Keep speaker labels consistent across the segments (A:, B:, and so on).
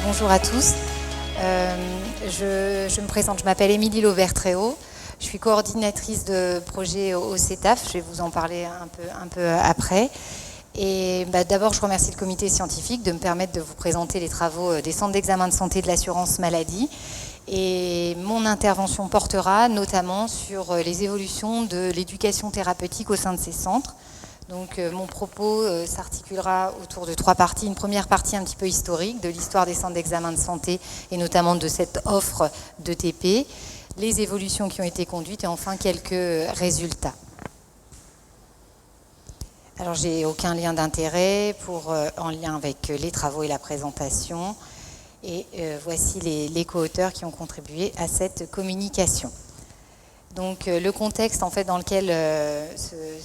A: Bonjour à tous. Je me présente, je m'appelle Émilie Lauvert-Tréau. Je suis coordinatrice de projet au CETAF. Je vais vous en parler un peu après. Et d'abord, je remercie le comité scientifique de me permettre de vous présenter les travaux des centres d'examen de santé de l'assurance maladie. Et mon intervention portera notamment sur les évolutions de l'éducation thérapeutique au sein de ces centres. Donc mon propos s'articulera autour de 3 parties. Une première partie un petit peu historique de l'histoire des centres d'examen de santé et notamment de cette offre d'ETP, les évolutions qui ont été conduites et enfin quelques résultats. Alors j'ai aucun lien d'intérêt en lien avec les travaux et la présentation. Et voici les co-auteurs qui ont contribué à cette communication. Donc le contexte en fait, dans lequel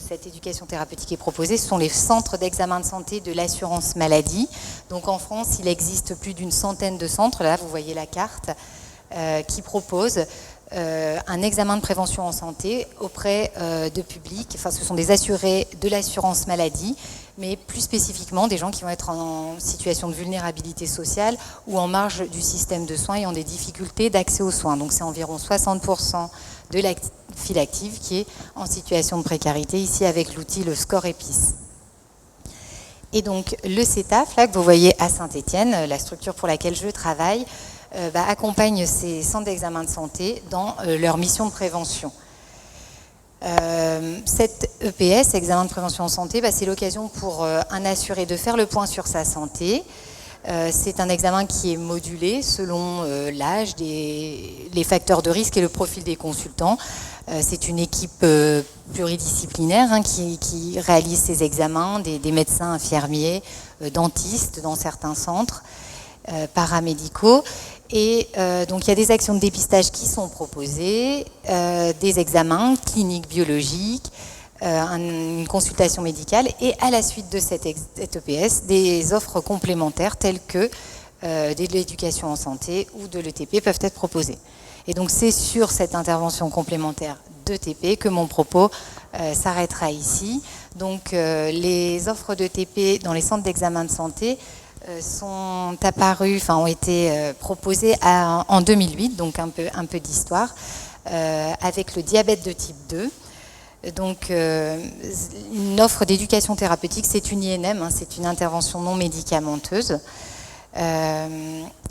A: cette éducation thérapeutique est proposée, ce sont les centres d'examen de santé de l'assurance maladie. Donc en France, il existe plus d'une centaine de centres, là vous voyez la carte, qui proposent un examen de prévention en santé auprès de publics. Enfin, ce sont des assurés de l'assurance maladie, mais plus spécifiquement des gens qui vont être en situation de vulnérabilité sociale ou en marge du système de soins et ont des difficultés d'accès aux soins. Donc c'est environ 60% de la file active qui est en situation de précarité, ici avec l'outil le Score EPIS. Et donc le CETAF, là que vous voyez à Saint-Étienne, la structure pour laquelle je travaille, accompagne ces centres d'examen de santé dans leur mission de prévention. Cette EPS, examen de prévention en santé, c'est l'occasion pour un assuré de faire le point sur sa santé. C'est un examen qui est modulé selon l'âge, les facteurs de risque et le profil des consultants. C'est une équipe pluridisciplinaire qui réalise ces examens, des médecins, infirmiers, dentistes dans certains centres, paramédicaux. Et donc il y a des actions de dépistage qui sont proposées, des examens cliniques biologiques, une consultation médicale et à la suite de cette EPS, des offres complémentaires telles que de l'éducation en santé ou de l'ETP peuvent être proposées. Et donc c'est sur cette intervention complémentaire d'ETP que mon propos s'arrêtera ici. Donc les offres d'ETP dans les centres d'examen de santé sont apparues, ont été proposées en 2008, donc un peu d'histoire, avec le diabète de type 2. Donc une offre d'éducation thérapeutique, c'est une INM, c'est une intervention non médicamenteuse.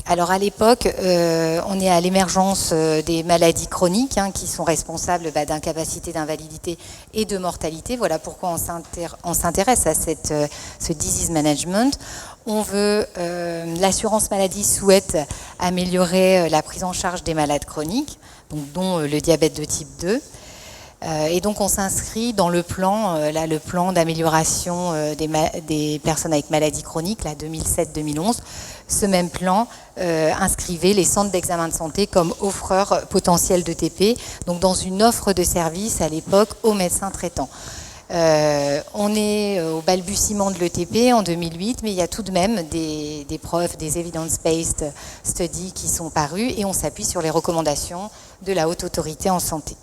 A: Alors à l'époque, on est à l'émergence des maladies chroniques qui sont responsables d'incapacité, d'invalidité et de mortalité. Voilà pourquoi on s'intéresse à ce disease management. L'assurance maladie souhaite améliorer la prise en charge des malades chroniques, donc, dont le diabète de type 2. Et donc on s'inscrit dans le plan d'amélioration des personnes avec maladies chroniques, 2007-2011. Ce même plan inscrivait les centres d'examen de santé comme offreurs potentiels d'ETP, donc dans une offre de service à l'époque aux médecins traitants. On est au balbutiement de l'ETP en 2008, mais il y a tout de même des preuves, des evidence-based studies qui sont parues et on s'appuie sur les recommandations de la Haute Autorité en Santé.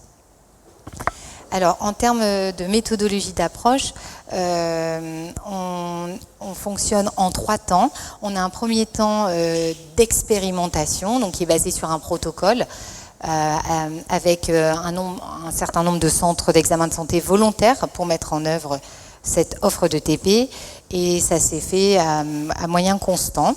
A: Alors, en termes de méthodologie d'approche, on fonctionne en 3 temps. On a un premier temps d'expérimentation, donc qui est basé sur un protocole avec un certain nombre de centres d'examen de santé volontaires pour mettre en œuvre cette offre de TP, et ça s'est fait à moyen constant.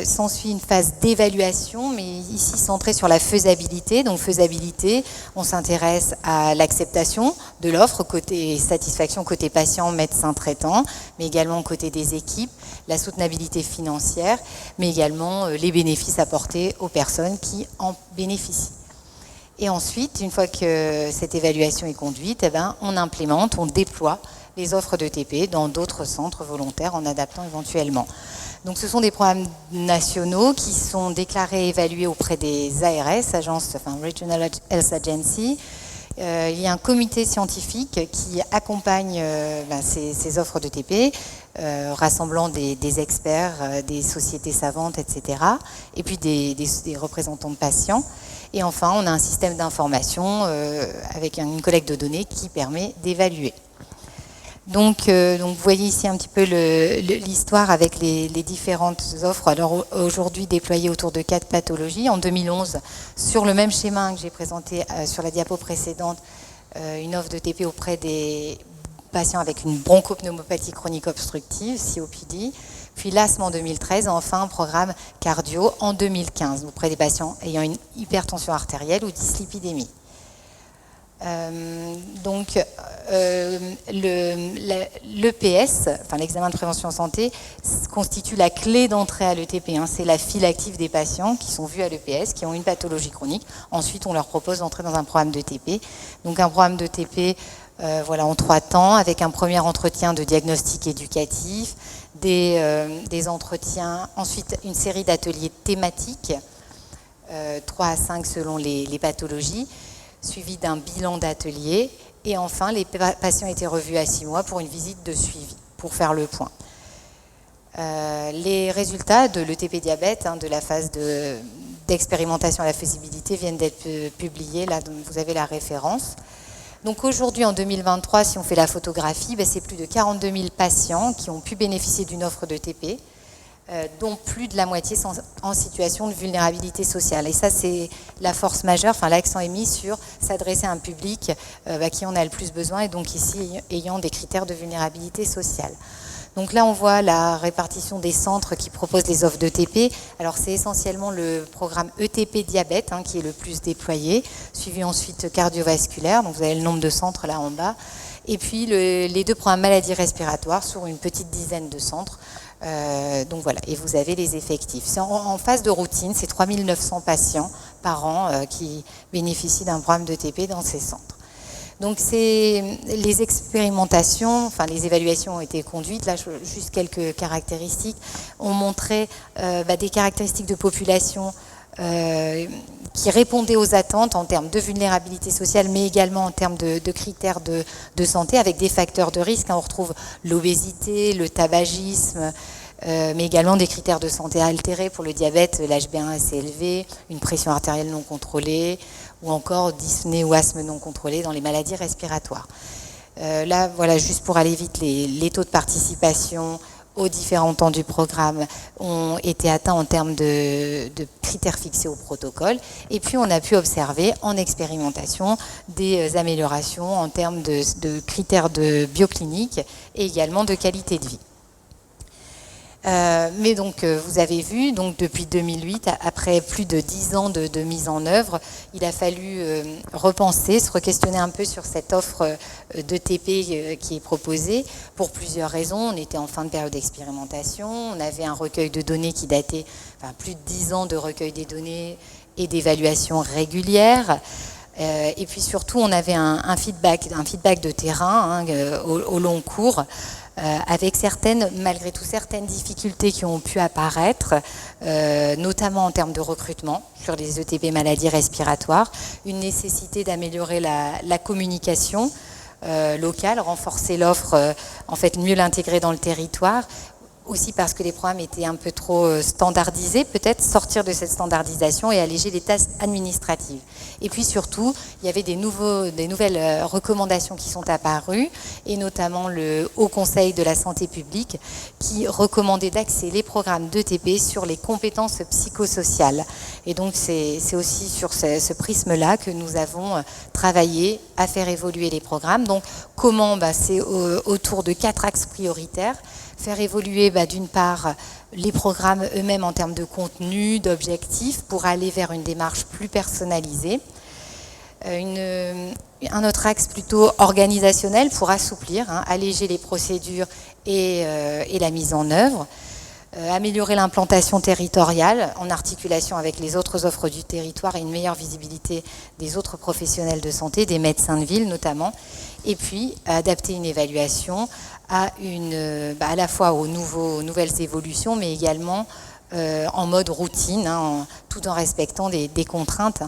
A: S'ensuit une phase d'évaluation, mais ici centrée sur la faisabilité. Donc faisabilité, on s'intéresse à l'acceptation de l'offre, côté satisfaction, côté patient, médecin traitant, mais également côté des équipes, la soutenabilité financière, mais également les bénéfices apportés aux personnes qui en bénéficient. Et ensuite, une fois que cette évaluation est conduite, on implémente, on déploie les offres de TP dans d'autres centres volontaires en adaptant éventuellement. Donc ce sont des programmes nationaux qui sont déclarés et évalués auprès des ARS, Regional Health Agency. Il y a un comité scientifique qui accompagne ces offres de TP, rassemblant des experts, des sociétés savantes, etc. Et puis des représentants de patients. Et enfin, on a un système d'information avec une collecte de données qui permet d'évaluer. Donc, vous voyez ici un petit peu l'histoire avec les différentes offres. Alors aujourd'hui déployées autour de 4 pathologies. En 2011, sur le même schéma que j'ai présenté sur la diapo précédente, une offre de TP auprès des patients avec une bronchopneumopathie chronique obstructive, COPD. Puis l'asthme en 2013, enfin un programme cardio en 2015 auprès des patients ayant une hypertension artérielle ou dyslipidémie. L'EPS, enfin l'examen de prévention santé, constitue la clé d'entrée à l'ETP. C'est la file active des patients qui sont vus à l'EPS, qui ont une pathologie chronique. Ensuite, on leur propose d'entrer dans un programme d'ETP. Donc un programme d'ETP en 3 temps, avec un premier entretien de diagnostic éducatif, des entretiens, ensuite une série d'ateliers thématiques, 3 à 5 selon les pathologies, suivi d'un bilan d'atelier, et enfin les patients étaient revus à 6 mois pour une visite de suivi, pour faire le point. Les résultats de l'ETP diabète, de la phase d'expérimentation à la faisabilité, viennent d'être publiés, là vous avez la référence. Donc aujourd'hui, en 2023, si on fait la photographie, c'est plus de 42 000 patients qui ont pu bénéficier d'une offre d'ETP, dont plus de la moitié sont en situation de vulnérabilité sociale. Et ça, c'est la force majeure, l'accent est mis sur s'adresser à un public qui en a le plus besoin, et donc ici, ayant des critères de vulnérabilité sociale. Donc là, on voit la répartition des centres qui proposent les offres d'ETP. Alors, c'est essentiellement le programme ETP diabète qui est le plus déployé, suivi ensuite cardiovasculaire, donc vous avez le nombre de centres là en bas, et puis les 2 programmes maladies respiratoires sur une petite dizaine de centres. Donc voilà, et vous avez les effectifs. C'est en phase de routine, c'est 3 900 patients par an qui bénéficient d'un programme d'ETP dans ces centres. Donc les expérimentations, les évaluations ont été conduites, là juste quelques caractéristiques, ont montré des caractéristiques de population qui répondaient aux attentes en termes de vulnérabilité sociale, mais également en termes de critères de santé, avec des facteurs de risque. On retrouve l'obésité, le tabagisme, mais également des critères de santé altérés pour le diabète, l'HbA1 assez élevé, une pression artérielle non contrôlée, ou encore dyspnée ou asthme non contrôlé dans les maladies respiratoires. Là, voilà, juste pour aller vite, les taux de participation aux différents temps du programme ont été atteints en termes de critères fixés au protocole. Et puis, on a pu observer en expérimentation des améliorations en termes de critères de bioclinique et également de qualité de vie. Mais donc, vous avez vu, donc depuis 2008, après plus de 10 ans de mise en œuvre, il a fallu repenser, se re-questionner un peu sur cette offre d'ETP qui est proposée, pour plusieurs raisons. On était en fin de période d'expérimentation, on avait un recueil de données qui datait, plus de 10 ans de recueil des données et d'évaluation régulière. Et puis surtout, on avait un feedback de terrain au long cours, avec malgré tout certaines difficultés qui ont pu apparaître, notamment en termes de recrutement sur les ETP maladies respiratoires, une nécessité d'améliorer la communication locale, renforcer l'offre, mieux l'intégrer dans le territoire, aussi parce que les programmes étaient un peu trop standardisés, peut-être sortir de cette standardisation et alléger les tâches administratives. Et puis surtout, il y avait des nouvelles recommandations qui sont apparues, et notamment le Haut Conseil de la santé publique qui recommandait d'axer les programmes d'ETP sur les compétences psychosociales. Et donc c'est aussi sur ce prisme-là que nous avons travaillé à faire évoluer les programmes. Donc comment c'est autour de 4 axes prioritaires. Faire évoluer d'une part les programmes eux-mêmes en termes de contenu, d'objectifs, pour aller vers une démarche plus personnalisée. Un autre axe plutôt organisationnel pour assouplir, alléger les procédures et la mise en œuvre. Améliorer l'implantation territoriale en articulation avec les autres offres du territoire et une meilleure visibilité des autres professionnels de santé, des médecins de ville notamment. Et puis adapter une évaluation à la fois aux nouvelles évolutions, mais également en mode routine, tout en respectant des contraintes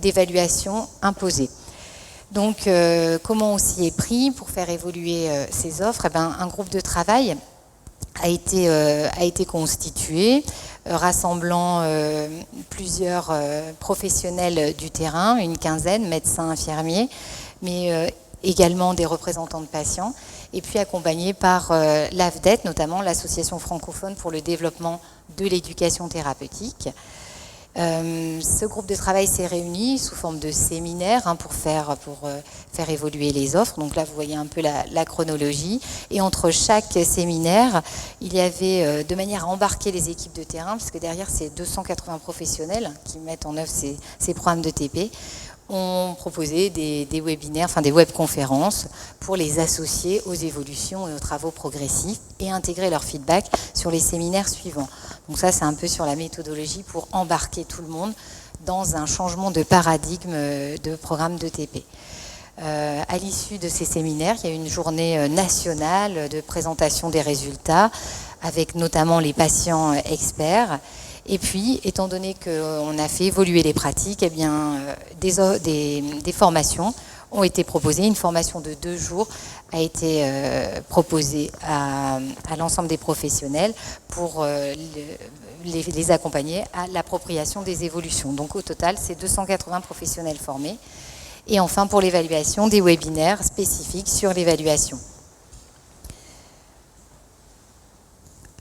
A: d'évaluation imposées. Donc, comment on s'y est pris pour faire évoluer ces offres? Un groupe de travail a été constitué, rassemblant plusieurs professionnels du terrain, une quinzaine, médecins, infirmiers, mais également des représentants de patients, et puis accompagnés par l'AFDET, notamment l'Association francophone pour le développement de l'éducation thérapeutique. Ce groupe de travail s'est réuni sous forme de séminaire pour faire évoluer les offres. Donc là, vous voyez un peu la chronologie. Et entre chaque séminaire, il y avait, de manière à embarquer les équipes de terrain, parce que derrière, c'est 280 professionnels qui mettent en œuvre ces programmes de TP, on proposait des webinaires, enfin des webconférences pour les associer aux évolutions et aux travaux progressifs et intégrer leur feedback sur les séminaires suivants. Donc ça, c'est un peu sur la méthodologie pour embarquer tout le monde dans un changement de paradigme de programme de TP. À l'issue de ces séminaires, il y a eu une journée nationale de présentation des résultats avec notamment les patients experts. Et puis, étant donné qu'on a fait évoluer les pratiques, eh bien, des formations ont été proposées. Une formation de 2 jours a été proposée à l'ensemble des professionnels pour les accompagner à l'appropriation des évolutions. Donc au total, c'est 280 professionnels formés. Et enfin, pour l'évaluation, des webinaires spécifiques sur l'évaluation.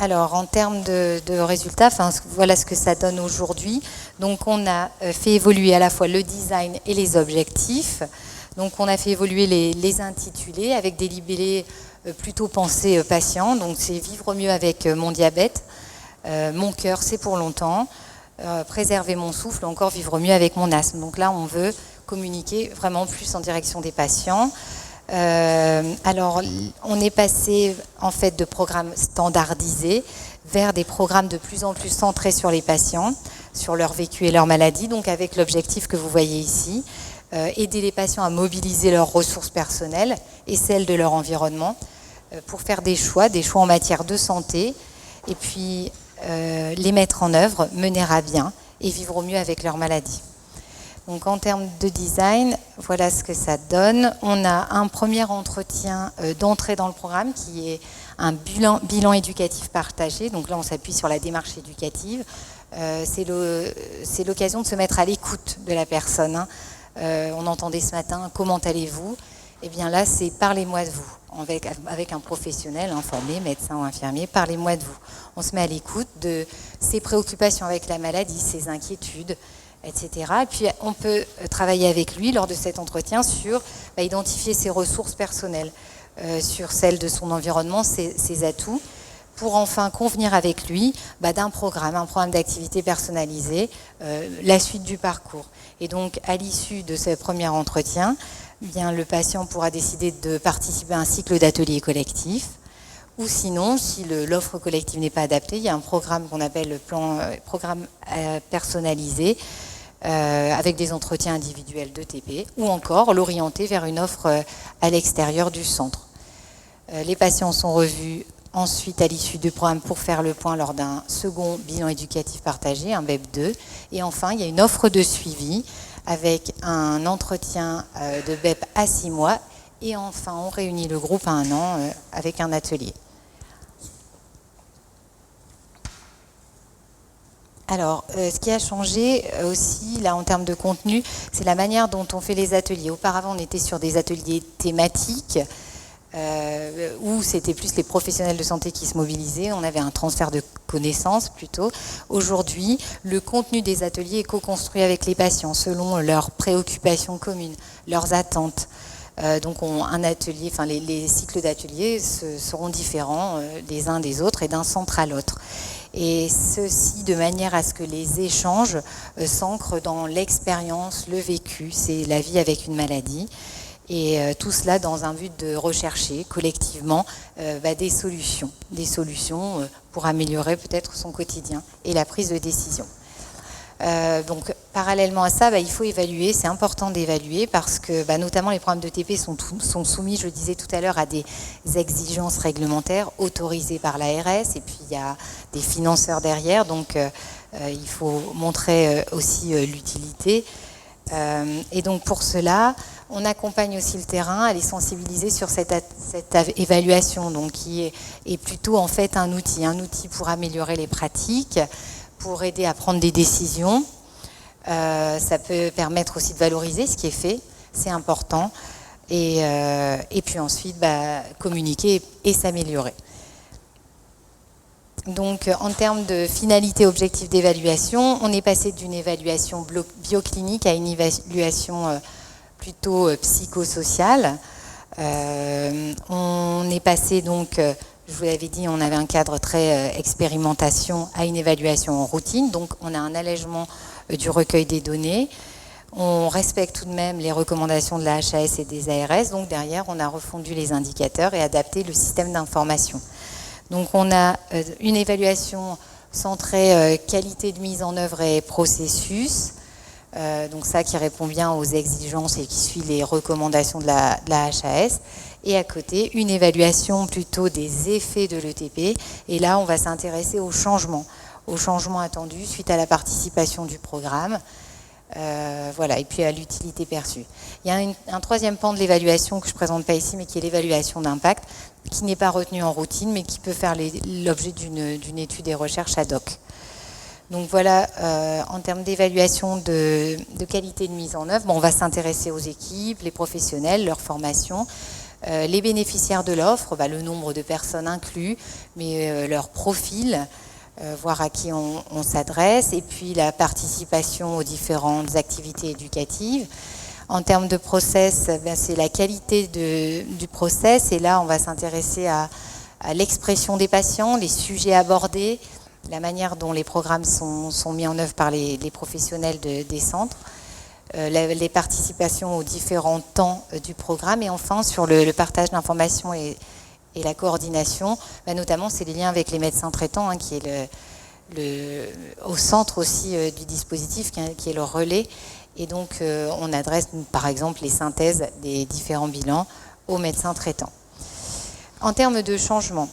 A: Alors, en termes de résultats, voilà ce que ça donne aujourd'hui. Donc, on a fait évoluer à la fois le design et les objectifs. Donc, on a fait évoluer les intitulés avec des libellés plutôt pensés patients. Donc, c'est vivre mieux avec mon diabète, mon cœur, c'est pour longtemps, préserver mon souffle, encore vivre mieux avec mon asthme. Donc là, on veut communiquer vraiment plus en direction des patients. Alors, on est passé en fait de programmes standardisés vers des programmes de plus en plus centrés sur les patients, sur leur vécu et leur maladie, donc avec l'objectif que vous voyez ici, aider les patients à mobiliser leurs ressources personnelles et celles de leur environnement pour faire des choix en matière de santé, et puis les mettre en œuvre, mener à bien et vivre au mieux avec leur maladie. Donc en termes de design, voilà ce que ça donne. On a un premier entretien d'entrée dans le programme qui est un bilan éducatif partagé. Donc là, on s'appuie sur la démarche éducative. C'est l'occasion de se mettre à l'écoute de la personne. On entendait ce matin, comment allez-vous? Eh bien là, c'est parlez-moi de vous. Avec un professionnel informé, médecin ou infirmier, parlez-moi de vous. On se met à l'écoute de ses préoccupations avec la maladie, ses inquiétudes, etc. Et puis on peut travailler avec lui lors de cet entretien sur identifier ses ressources personnelles, sur celles de son environnement, ses atouts, pour enfin convenir avec lui d'un programme, un programme d'activité personnalisé, la suite du parcours. Et donc à l'issue de ce premier entretien, bien, le patient pourra décider de participer à un cycle d'ateliers collectifs, ou sinon, si l'offre collective n'est pas adaptée, il y a un programme qu'on appelle le programme personnalisé, avec des entretiens individuels de TP, ou encore l'orienter vers une offre à l'extérieur du centre. Les patients sont revus ensuite à l'issue du programme pour faire le point lors d'un second bilan éducatif partagé, un BEP2, et enfin il y a une offre de suivi avec un entretien de BEP à 6 mois, et enfin on réunit le groupe à 1 an avec un atelier. Alors, ce qui a changé aussi, là, en termes de contenu, c'est la manière dont on fait les ateliers. Auparavant, on était sur des ateliers thématiques, où c'était plus les professionnels de santé qui se mobilisaient, on avait un transfert de connaissances plutôt. Aujourd'hui, le contenu des ateliers est co-construit avec les patients, selon leurs préoccupations communes, leurs attentes. Donc un atelier, les cycles d'ateliers seront différents des uns des autres et d'un centre à l'autre. Et ceci de manière à ce que les échanges s'ancrent dans l'expérience, le vécu, c'est la vie avec une maladie. Et tout cela dans un but de rechercher collectivement des solutions pour améliorer peut-être son quotidien et la prise de décision. Donc parallèlement à ça, il faut évaluer, c'est important d'évaluer parce que notamment les programmes de TP sont soumis, je le disais tout à l'heure, à des exigences réglementaires autorisées par l'ARS, et puis il y a des financeurs derrière, donc il faut montrer aussi l'utilité. Et donc pour cela, on accompagne aussi le terrain à les sensibiliser sur cette évaluation, donc qui est plutôt en fait un outil pour améliorer les pratiques, pour aider à prendre des décisions. Ça peut permettre aussi de valoriser ce qui est fait, c'est important. et puis ensuite communiquer et s'améliorer. Donc en termes de finalité objectif d'évaluation, on est passé d'une évaluation bioclinique à une évaluation plutôt psychosociale. On est passé donc, je vous l'avais dit, on avait un cadre très expérimentation à une évaluation en routine, donc on a un allègement du recueil des données. On respecte tout de même les recommandations de la HAS et des ARS, donc derrière on a refondu les indicateurs et adapté le système d'information. Donc on a une évaluation centrée qualité de mise en œuvre et processus, donc ça qui répond bien aux exigences et qui suit les recommandations de la HAS. Et à côté, une évaluation plutôt des effets de l'ETP. Et là, on va s'intéresser aux changements attendus suite à la participation du programme. Voilà, et puis à l'utilité perçue. Il y a un troisième pan de l'évaluation que je ne présente pas ici, mais qui est l'évaluation d'impact, qui n'est pas retenue en routine, mais qui peut faire l'objet d'une étude et recherche ad hoc. Donc voilà, en termes d'évaluation de qualité de mise en œuvre, on va s'intéresser aux équipes, les professionnels, leur formation, les bénéficiaires de l'offre, le nombre de personnes inclus, mais leur profil, voir à qui on s'adresse, et puis la participation aux différentes activités éducatives. En termes de process, c'est la qualité du process, et là on va s'intéresser à l'expression des patients, les sujets abordés, la manière dont les programmes sont mis en œuvre par les professionnels des centres, les participations aux différents temps du programme, et enfin sur le partage d'informations et la coordination, notamment c'est les liens avec les médecins traitants, qui est au centre aussi du dispositif, qui est le relais. Et donc on adresse par exemple les synthèses des différents bilans aux médecins traitants. En termes de changement,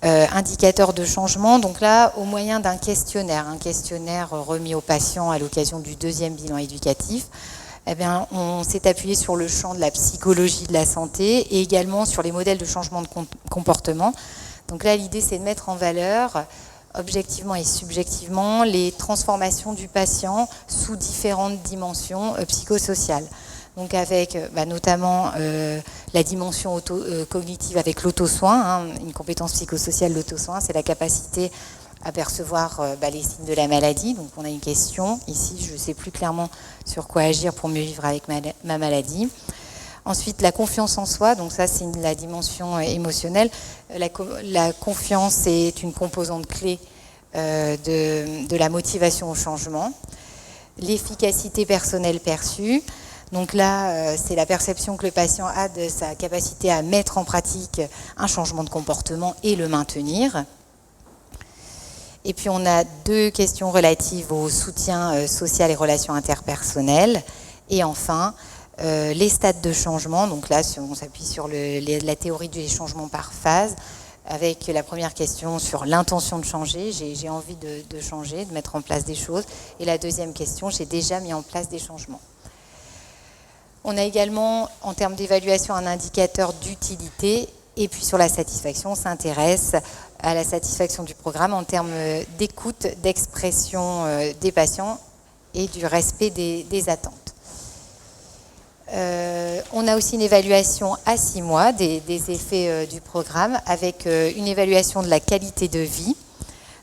A: indicateurs de changement, donc là au moyen d'un questionnaire, un questionnaire remis aux patients à l'occasion du deuxième bilan éducatif, on s'est appuyé sur le champ de la psychologie de la santé et également sur les modèles de changement de comportement. Donc là, l'idée, c'est de mettre en valeur, objectivement et subjectivement, les transformations du patient sous différentes dimensions psychosociales. Donc avec notamment la dimension cognitive avec l'auto-soin, une compétence psychosociale, l'auto-soin, c'est la capacité à percevoir les signes de la maladie. Donc on a une question ici, je ne sais plus clairement sur quoi agir pour mieux vivre avec ma maladie. Ensuite, la confiance en soi, donc ça c'est la dimension émotionnelle. La confiance est une composante clé de la motivation au changement. L'efficacité personnelle perçue, donc là c'est la perception que le patient a de sa capacité à mettre en pratique un changement de comportement et le maintenir. Et puis on a deux questions relatives au soutien social et relations interpersonnelles. Et enfin, les stades de changement. Donc là, on s'appuie sur la théorie du changement par phase, avec la première question sur l'intention de changer. J'ai envie de changer, de mettre en place des choses. Et la deuxième question, j'ai déjà mis en place des changements. On a également, en termes d'évaluation, un indicateur d'utilité. Et puis sur la satisfaction, on s'intéresse à la satisfaction du programme en termes d'écoute, d'expression des patients et du respect des attentes. On a aussi une évaluation à 6 mois des effets du programme avec une évaluation de la qualité de vie.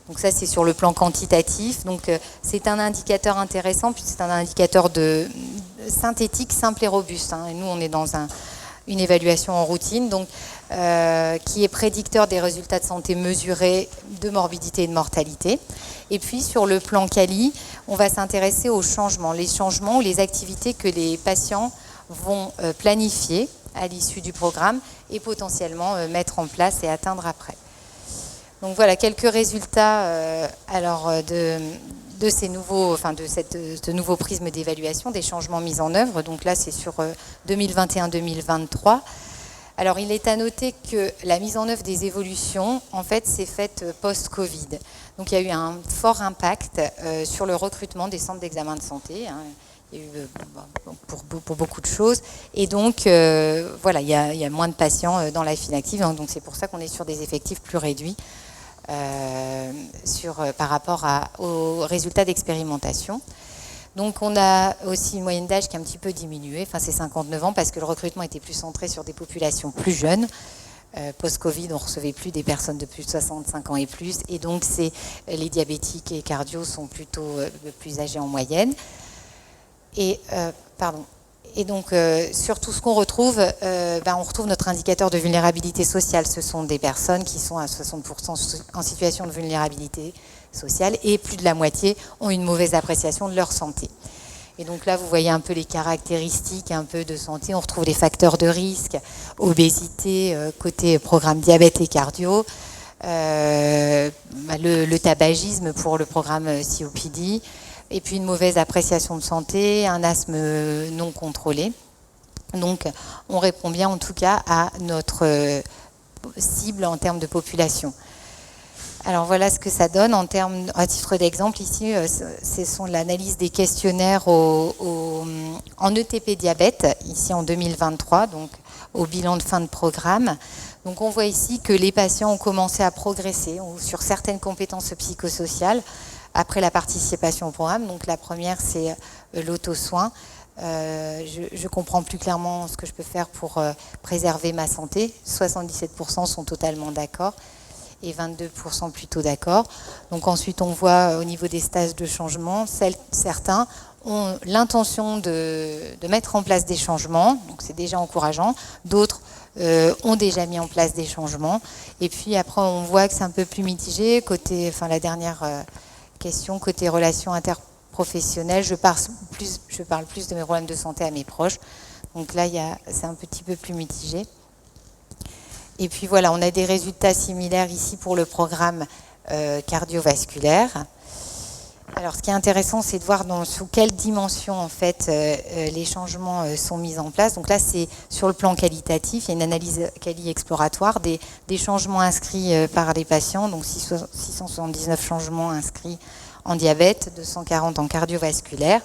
A: Donc ça, c'est sur le plan quantitatif. Donc c'est un indicateur intéressant puisque c'est un indicateur synthétique, simple et robuste. Et nous, on est dans une évaluation en routine, donc qui est prédicteur des résultats de santé mesurés de morbidité et de mortalité. Et puis sur le plan quali, on va s'intéresser aux changements, les changements ou les activités que les patients vont planifier à l'issue du programme et potentiellement mettre en place et atteindre après. Donc voilà quelques résultats de ces nouveaux, de ce nouveau prisme d'évaluation des changements mis en œuvre. Donc là, c'est sur 2021-2023. Alors, il est à noter que la mise en œuvre des évolutions, en fait, s'est faite post-Covid. Donc, il y a eu un fort impact sur le recrutement des centres d'examen de santé. Il y a eu pour beaucoup de choses. Et donc, voilà, il y a moins de patients dans la file active. Donc, c'est pour ça qu'on est sur des effectifs plus réduits. Par rapport aux résultats d'expérimentation. Donc on a aussi une moyenne d'âge qui a un petit peu diminué, enfin c'est 59 ans parce que le recrutement était plus centré sur des populations plus jeunes. Post-Covid, on ne recevait plus des personnes de plus de 65 ans et plus, et donc les diabétiques et cardio sont plutôt plus âgés en moyenne. Et, Et donc, sur tout ce qu'on retrouve, on retrouve notre indicateur de vulnérabilité sociale. Ce sont des personnes qui sont à 60% en situation de vulnérabilité sociale et plus de la moitié ont une mauvaise appréciation de leur santé. Et donc là, vous voyez un peu les caractéristiques un peu de santé. On retrouve les facteurs de risque, obésité, côté programme diabète et cardio, le tabagisme pour le programme COPD, et puis une mauvaise appréciation de santé, un asthme non contrôlé. Donc on répond bien en tout cas à notre cible en termes de population. Alors voilà ce que ça donne en termes, à titre d'exemple ici, ce sont l'analyse des questionnaires en ETP diabète, ici en 2023, donc au bilan de fin de programme. Donc on voit ici que les patients ont commencé à progresser sur certaines compétences psychosociales après la participation au programme. Donc la première, c'est l'auto-soin. Je ne comprends plus clairement ce que je peux faire pour préserver ma santé. 77% sont totalement d'accord et 22% plutôt d'accord. Donc ensuite, on voit au niveau des stages de changement, certains ont l'intention de mettre en place des changements, donc c'est déjà encourageant. D'autres ont déjà mis en place des changements. Et puis après, on voit que c'est un peu plus mitigé. La dernière question, côté relations interprofessionnelles, je parle plus de mes problèmes de santé à mes proches. Donc là, c'est un petit peu plus mitigé. Et puis voilà, on a des résultats similaires ici pour le programme cardiovasculaire. Alors, ce qui est intéressant, c'est de voir sous quelle dimension, en fait, les changements sont mis en place. Donc là, c'est sur le plan qualitatif. Il y a une analyse quali exploratoire des changements inscrits par les patients. Donc 679 changements inscrits en diabète, 240 en cardiovasculaire.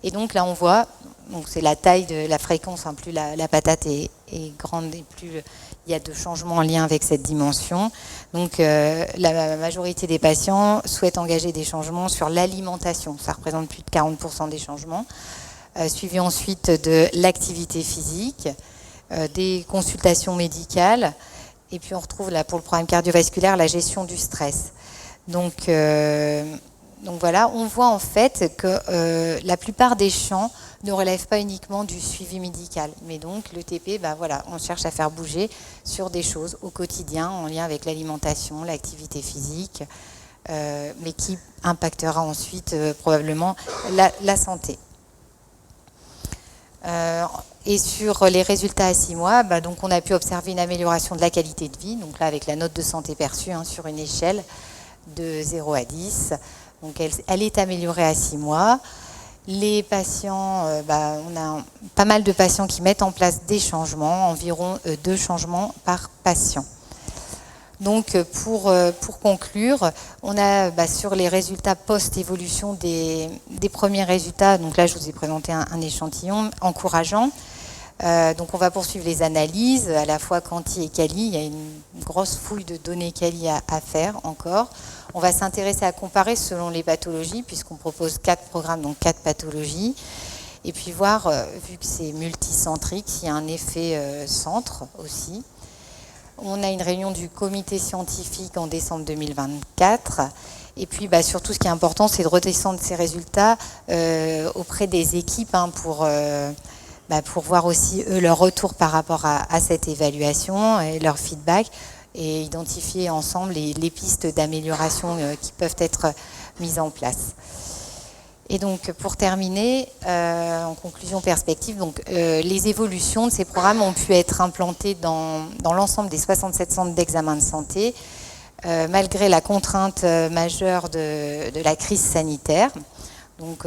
A: Et donc là, on voit, donc c'est la taille de la fréquence, hein, plus la patate est grande et plus il y a de changements en lien avec cette dimension. Donc la majorité des patients souhaitent engager des changements sur l'alimentation. Ça représente plus de 40% des changements. Suivi ensuite de l'activité physique, des consultations médicales. Et puis on retrouve là pour le programme cardiovasculaire la gestion du stress. Donc voilà, on voit en fait que la plupart des champs ne relèvent pas uniquement du suivi médical. Mais donc le TP, on cherche à faire bouger sur des choses au quotidien en lien avec l'alimentation, l'activité physique, mais qui impactera ensuite probablement la santé. Et sur les résultats à 6 mois, donc on a pu observer une amélioration de la qualité de vie, donc là avec la note de santé perçue sur une échelle de 0 à 10. Donc elle est améliorée à 6 mois. Les patients, on a pas mal de patients qui mettent en place des changements, environ 2 changements par patient. Donc pour conclure, on a sur les résultats post-évolution des premiers résultats, donc là je vous ai présenté un échantillon encourageant. Donc on va poursuivre les analyses, à la fois quanti et quali. Il y a une grosse fouille de données quali à faire encore. On va s'intéresser à comparer selon les pathologies, puisqu'on propose 4 programmes, donc 4 pathologies. Et puis voir, vu que c'est multicentrique, s'il y a un effet centre aussi. On a une réunion du comité scientifique en décembre 2024. Et puis surtout, ce qui est important, c'est de redescendre ces résultats auprès des équipes pour voir aussi eux leur retour par rapport à cette évaluation et leur feedback, et identifier ensemble les pistes d'amélioration qui peuvent être mises en place. Et donc pour terminer, en conclusion perspective, donc, les évolutions de ces programmes ont pu être implantées dans l'ensemble des 67 centres d'examen de santé, malgré la contrainte majeure de la crise sanitaire. Donc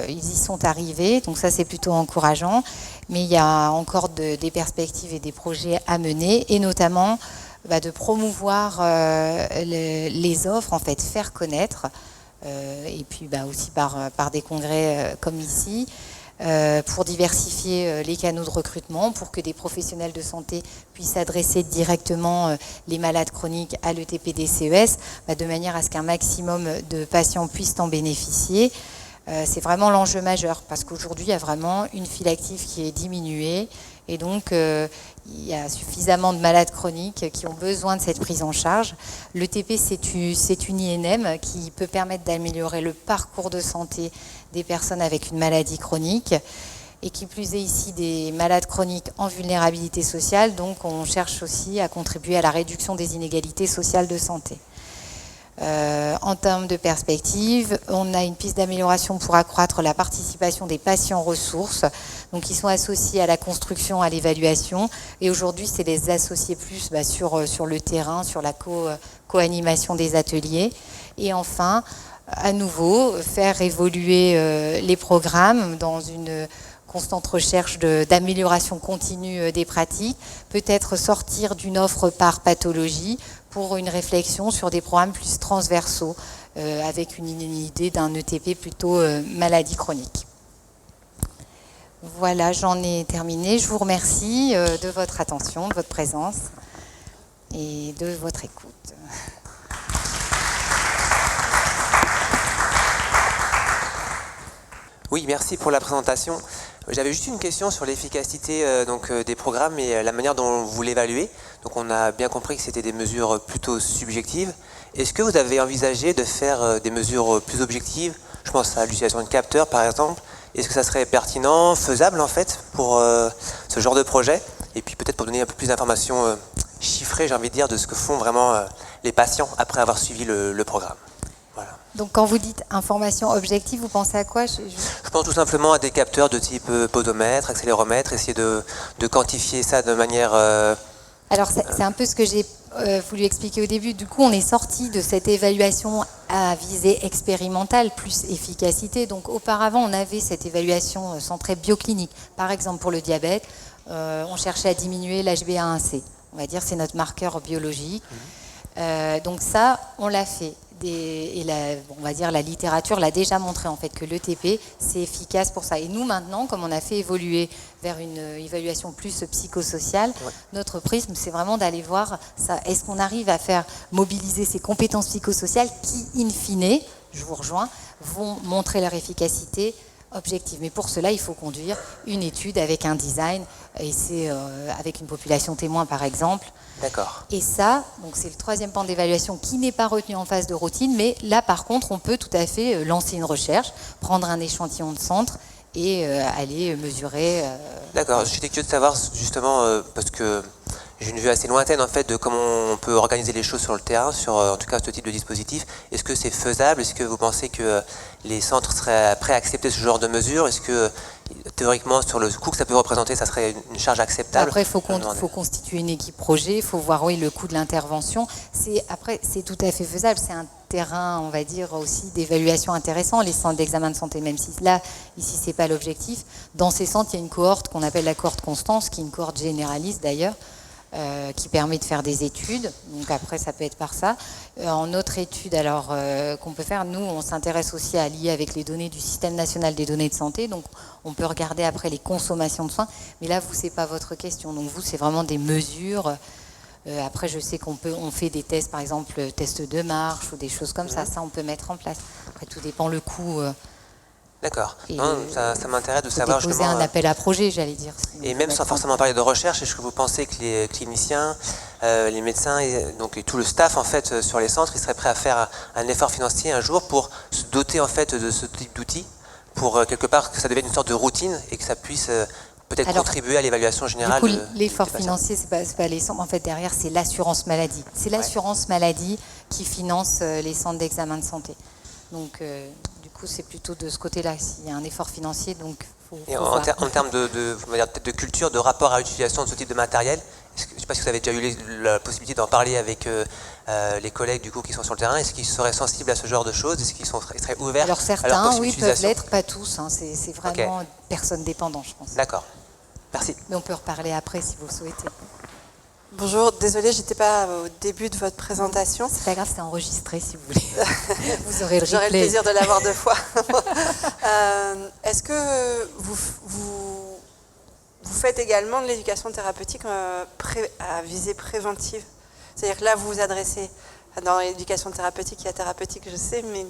A: ils y sont arrivés, donc ça c'est plutôt encourageant, mais il y a encore des perspectives et des projets à mener, et notamment de promouvoir les offres, en fait, faire connaître, et puis aussi par des congrès comme ici, pour diversifier les canaux de recrutement, pour que des professionnels de santé puissent adresser directement les malades chroniques à l'ETP-DCES, de manière à ce qu'un maximum de patients puissent en bénéficier. C'est vraiment l'enjeu majeur parce qu'aujourd'hui, il y a vraiment une file active qui est diminuée et donc il y a suffisamment de malades chroniques qui ont besoin de cette prise en charge. L'ETP, c'est une INM qui peut permettre d'améliorer le parcours de santé des personnes avec une maladie chronique et qui plus est ici des malades chroniques en vulnérabilité sociale. Donc on cherche aussi à contribuer à la réduction des inégalités sociales de santé. En termes de perspective, on a une piste d'amélioration pour accroître la participation des patients ressources, donc qui sont associés à la construction, à l'évaluation. Et aujourd'hui, c'est les associer plus sur le terrain, sur la co-animation des ateliers. Et enfin, à nouveau, faire évoluer les programmes dans une constante recherche d'amélioration continue des pratiques, peut-être sortir d'une offre par pathologie pour une réflexion sur des programmes plus transversaux, avec une idée d'un ETP plutôt maladie chronique. Voilà, j'en ai terminé. Je vous remercie de votre attention, de votre présence et de votre écoute.
B: Oui, merci pour la présentation. J'avais juste une question sur l'efficacité des programmes et la manière dont vous l'évaluez. Donc on a bien compris que c'était des mesures plutôt subjectives. Est-ce que vous avez envisagé de faire des mesures plus objectives? Je pense à l'utilisation de capteurs par exemple. Est-ce que ça serait pertinent, faisable en fait pour ce genre de projet? Et puis peut-être pour donner un peu plus d'informations chiffrées, j'ai envie de dire, de ce que font vraiment les patients après avoir suivi le programme. Voilà.
A: Donc quand vous dites information objective, vous pensez à quoi?
B: Je pense tout simplement à des capteurs de type podomètre, accéléromètre, essayer de quantifier ça de manière...
A: Alors c'est un peu ce que j'ai voulu expliquer au début. Du coup, on est sorti de cette évaluation à visée expérimentale plus efficacité. Donc auparavant, on avait cette évaluation centrée bioclinique. Par exemple, pour le diabète, on cherchait à diminuer l'HbA1c. On va dire c'est notre marqueur biologique. Donc ça, on l'a fait. On va dire la littérature l'a déjà montré en fait que l'ETP c'est efficace pour ça. Et nous maintenant, comme on a fait évoluer vers une évaluation plus psychosociale, notre prisme c'est vraiment d'aller voir ça. Est-ce qu'on arrive à faire mobiliser ces compétences psychosociales qui, in fine, je vous rejoins, vont montrer leur efficacité objective. Mais pour cela, il faut conduire une étude avec un design, et c'est avec une population témoin par exemple.
B: D'accord.
A: Et ça, donc c'est le troisième pan d'évaluation qui n'est pas retenu en phase de routine, mais là par contre, on peut tout à fait lancer une recherche, prendre un échantillon de centre et aller mesurer.
B: D'accord, j'étais curieux de savoir justement, parce que j'ai une vue assez lointaine en fait de comment on peut organiser les choses sur le terrain, sur en tout cas ce type de dispositif. Est-ce que c'est faisable? Est-ce que vous pensez que les centres seraient prêts à accepter ce genre de mesures? Est-ce que théoriquement, sur le coût que ça peut représenter, ça serait une charge acceptable?
A: Après, il faut constituer une équipe projet, il faut voir le coût de l'intervention. Après, c'est tout à fait faisable. C'est un terrain, on va dire, aussi d'évaluation intéressant, les centres d'examen de santé, même si là, ici, ce n'est pas l'objectif. Dans ces centres, il y a une cohorte qu'on appelle la cohorte Constance, qui est une cohorte généraliste d'ailleurs, qui permet de faire des études. Donc après, ça peut être par ça. En autre étude, alors qu'on peut faire, nous, on s'intéresse aussi à lier avec les données du Système national des données de santé. Donc on peut regarder après les consommations de soins. Mais là, vous, c'est pas votre question. Donc vous, c'est vraiment des mesures. Après, je sais qu'on fait des tests, par exemple, tests de marche ou des choses comme ça. Ça, on peut mettre en place. Après, tout dépend le coût.
B: D'accord. Ça m'intéresse de savoir
A: justement... Déposer un appel à projet, j'allais dire.
B: Et même sans forcément parler de recherche, est-ce que vous pensez que les cliniciens, les médecins et tout le staff en fait sur les centres, ils seraient prêts à faire un effort financier un jour pour se doter en fait de ce type d'outils, pour quelque part que ça devienne une sorte de routine et que ça puisse peut-être contribuer à l'évaluation générale?
A: Du coup, l'effort financier, c'est pas les centres. En fait, derrière, c'est l'assurance maladie. C'est l'assurance maladie qui finance les centres d'examen de santé. Donc, du coup, c'est plutôt de ce côté-là. S'il y a un effort financier, donc...
B: en termes de culture, de rapport à l'utilisation de ce type de matériel, je ne sais pas si vous avez déjà eu la possibilité d'en parler avec les collègues du coup, qui sont sur le terrain. Est-ce qu'ils seraient sensibles à ce genre de choses? Est-ce qu'ils seraient ouverts?
A: Alors certains, oui, peuvent l'être, pas tous. Hein. C'est vraiment personne dépendant, je pense.
B: D'accord. Merci.
A: Mais on peut reparler après si vous le souhaitez.
C: Bonjour, désolée, j'étais pas au début de votre présentation.
A: C'est pas grave, c'est enregistré si vous voulez. Vous aurez le replay.
C: J'aurai le plaisir de l'avoir 2 fois. Est-ce que vous faites également de l'éducation thérapeutique à visée préventive? C'est-à-dire que là, vous vous adressez, dans l'éducation thérapeutique, il y a thérapeutique, je sais, mais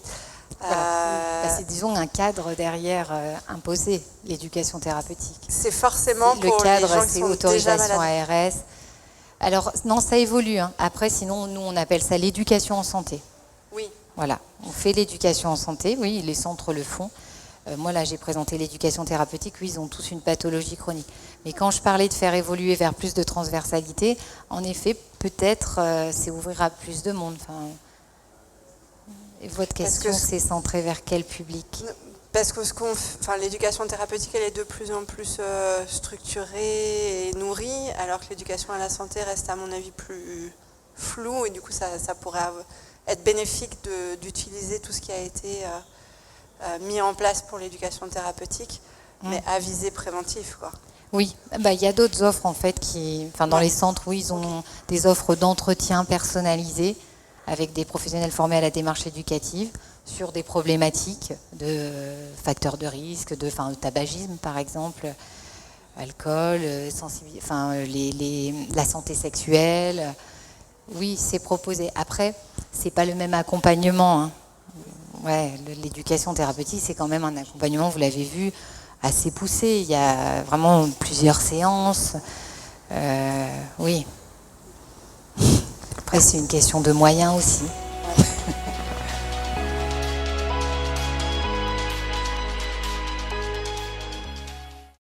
A: Voilà. C'est, disons, un cadre derrière imposé, l'éducation thérapeutique.
C: C'est forcément
A: le
C: pour
A: cadre,
C: les gens qui
A: c'est
C: sont
A: autorisation
C: déjà malades.
A: ARS. Alors, non, ça évolue. Après, sinon, nous, on appelle ça l'éducation en santé.
C: Oui.
A: Voilà, on fait l'éducation en santé, oui, les centres le font. Moi, là, j'ai présenté l'éducation thérapeutique, oui, ils ont tous une pathologie chronique. Mais quand je parlais de faire évoluer vers plus de transversalité, en effet, peut-être, c'est ouvrir à plus de monde. Et votre question, c'est centré vers quel public ?
C: Parce que l'éducation thérapeutique, elle est de plus en plus structurée et nourrie, alors que l'éducation à la santé reste, à mon avis, plus floue. Et du coup, ça pourrait être bénéfique d'utiliser tout ce qui a été mis en place pour l'éducation thérapeutique, mais à visée préventive, quoi.
A: Oui, il y a d'autres offres, en fait, dans les centres, oui, ils ont des offres d'entretien personnalisées avec des professionnels formés à la démarche éducative sur des problématiques de facteurs de risque, de tabagisme par exemple, alcool, la santé sexuelle. Oui, c'est proposé. Après, c'est pas le même accompagnement. Hein. Ouais, l'éducation thérapeutique, c'est quand même un accompagnement, vous l'avez vu, assez poussé. Il y a vraiment plusieurs séances. Oui. Après, c'est une question de moyens aussi.